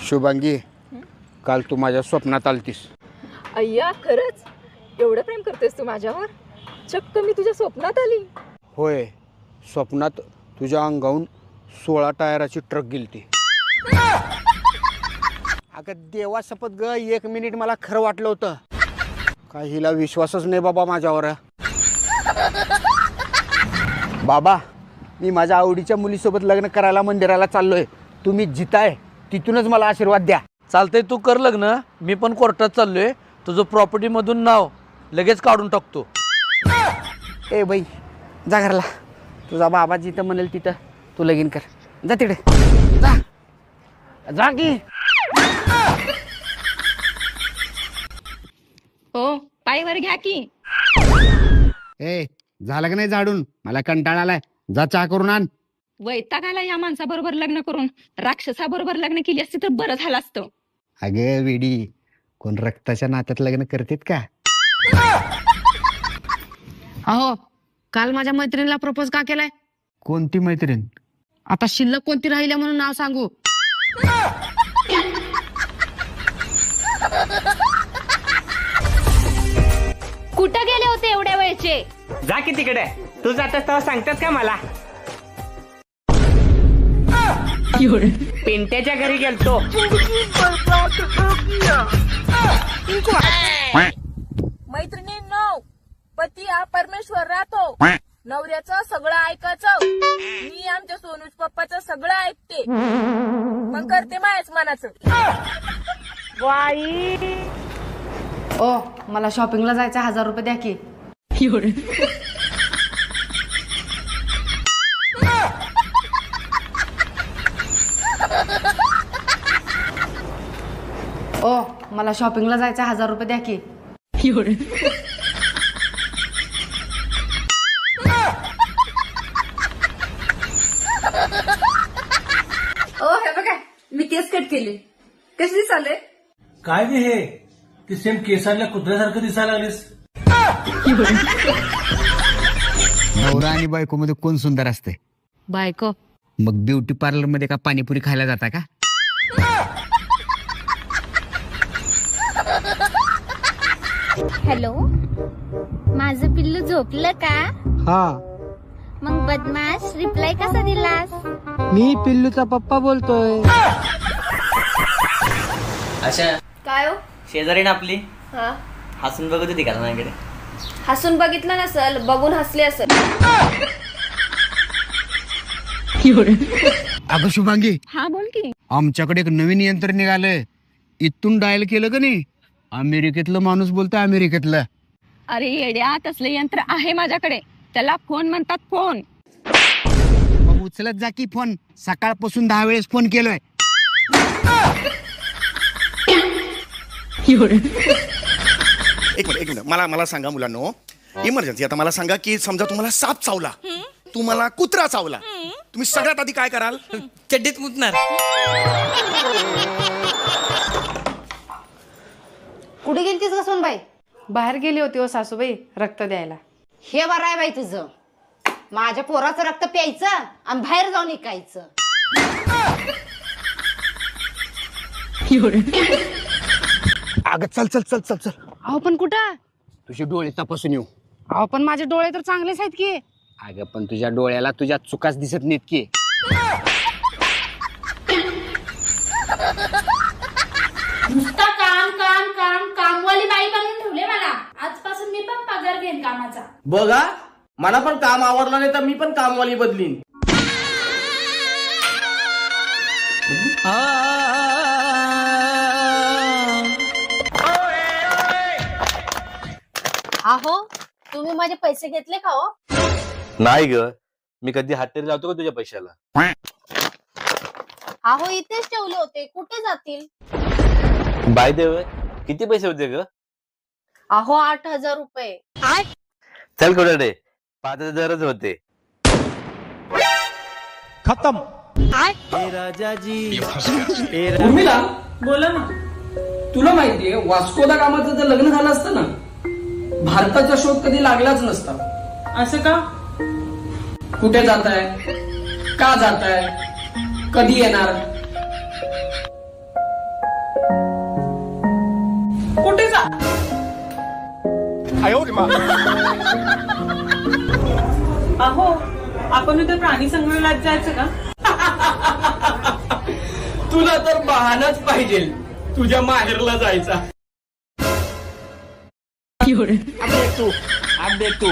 शुभांगी, काल तू माझ्या स्वप्नात आलतीस. अय्या, खरंच एवढं प्रेम करतेस तू माझ्यावर? चक्क मी तुझ्या स्वप्नात आली? होय, स्वप्नात तुझ्या अंगाहून 16 टायराची ट्रक गेलती. अगं देवा शपथ ग, 1 मिनिट मला खरं वाटलं होतं. काय हिला विश्वासच नाही बाबा माझ्यावर. बाबा, मी माझ्या आवडीच्या मुलीसोबत लग्न करायला मंदिराला चाललोय. तुम्ही जिताय तिथूनच मला आशीर्वाद द्या. चालतंय, तू कर लग्न. मी पण कोर्टात चाललोय. तुझं प्रॉपर्टी मधून नाव लगेच काढून टाकतो. ए बाई, जा घरला. तुझा बाबा जिथं म्हणेल तिथं तू लगीन कर. जा तिकडे, जा जा की. हो, पायवर घ्या की. ए, झालं का नाही झाडून? मला कंटाळा आलाय. जा चहा करून आण. वैतागाला या माणसाबरोबर लग्न करून राक्षसाबरोबर लग्न केली असती तर बरं झालं असतं. अगे वेडी, कोण रक्ताच्या नात्यात लग्न करतेत का? अहो, काल माझ्या मैत्रिणीला प्रपोज का केलाय? कोणती मैत्रीण? आता शिल्लक कोणती राहिली म्हणून नाव सांगू? कुठं गेले होते एवढ्या वेळचे? जा की तिकडे. तू जातस तेव्हा सांगतात का मला? पिंट्याच्या घरी गेलतो. मैत्रिणींनो, पती हा परमेश्वर राहतो. नवऱ्याचं सगळं ऐकायचं. मी आमच्या सोनूज पप्पाचं सगळं ऐकते, मग करते मायाच मनाचं. ओ, मला शॉपिंगला जायचं, 1000 रुपये द्या की. ओ, मला शॉपिंगला जायचं, 1000 रुपये द्या की. ओ, हे बघा, मी केस कट केली. कशी दिसाले? काय गे हे? ती सेम केसांना कुत्र्यासारखं दिसायला लागलीस. नवरा आणि बायको मध्ये कोण सुंदर असते? बायको. मग ब्युटी पार्लर मध्ये का पाणीपुरी खायला जाता का? हॅलो, माझं पिल्लू झोपलं का? हा. मग बदमाश रिप्लाय कसा दिलास? मी पिल्लूचा पप्पा बोलतोय. अच्छा, काय हो? शेजारी ना आपली हा, हसून बघत होती का माझ्याकडे? हसून बघितलं नसल, बघून हसले असेल. अगं शुभांगी, हा बोल की. आमच्याकडे एक नवीन यंत्र निघालंय. इथून डायल केलं का नाही, अमेरिकेतलं माणूस बोलतोय अमेरिकेतलं. अरे येड्या, तसलं यंत्र आहे माझ्याकडे. त्याला फोन म्हणतात, फोन. मग उचलत जा की फोन. सकाळपासून 10 वेळेस फोन केलोय. एक मिनिट मला सांगा मुलांनो, इमर्जन्सी. आता मला सांगा की समजा तुम्हाला साप चावला, तुम्हाला कुत्रा चावला, तुम्ही सगळ्यात आधी काय कराल? चड्डीत मुतणार. कुठे गेलतीस का सोनबाई? बाहेर गेली होती हो सासूबाई, रक्त द्यायला. हे बरं आहे बाई तुझं. माझ्या पोराचं रक्त प्यायचं आणि बाहेर जाऊन ऐकायचं. अगं चल चल चल चल चल. अहो पण कुठं? तुझे डोळे तपासून येऊ. अहो पण माझे डोळे तर चांगलेच आहेत की. अगं पण तुझ्या डोळ्याला तुझ्या चुकाच दिसत नाहीत की. नुसता काम काम काम, कामवाली बाई बनवून ठेवले मला. आजपासून मी पण पगार घेईन कामाचा. बघा, मला पण काम आवडलं नाही तर मी पण कामवाली बदलीन. अहो, तुम्ही माझे पैसे घेतले का हो? नाही ग, मी कधी हात तरी लावतो का तुझ्या पैशाला? अहो, इथेच ठेवले होते, कुठे जातील? बाय देव, किती पैसे होते ग? अहो, 8000 रुपये. चल कुठे 5000च होते. खतम. उर्मिला, बोला ना. तुला माहितीये, वास्को दा गामाचं जर लग्न झालं असतं ना, भारताचा शोध कधी लागलाच नसता. असं का? कुठे जाताय, का जाताय, कधी येणार? अहो आपण उद्या प्राणी संग्रहालयात जायचं का? तुला तर बहानाच पाहिजे तुझ्या माहेरला जायचा. अब देख तू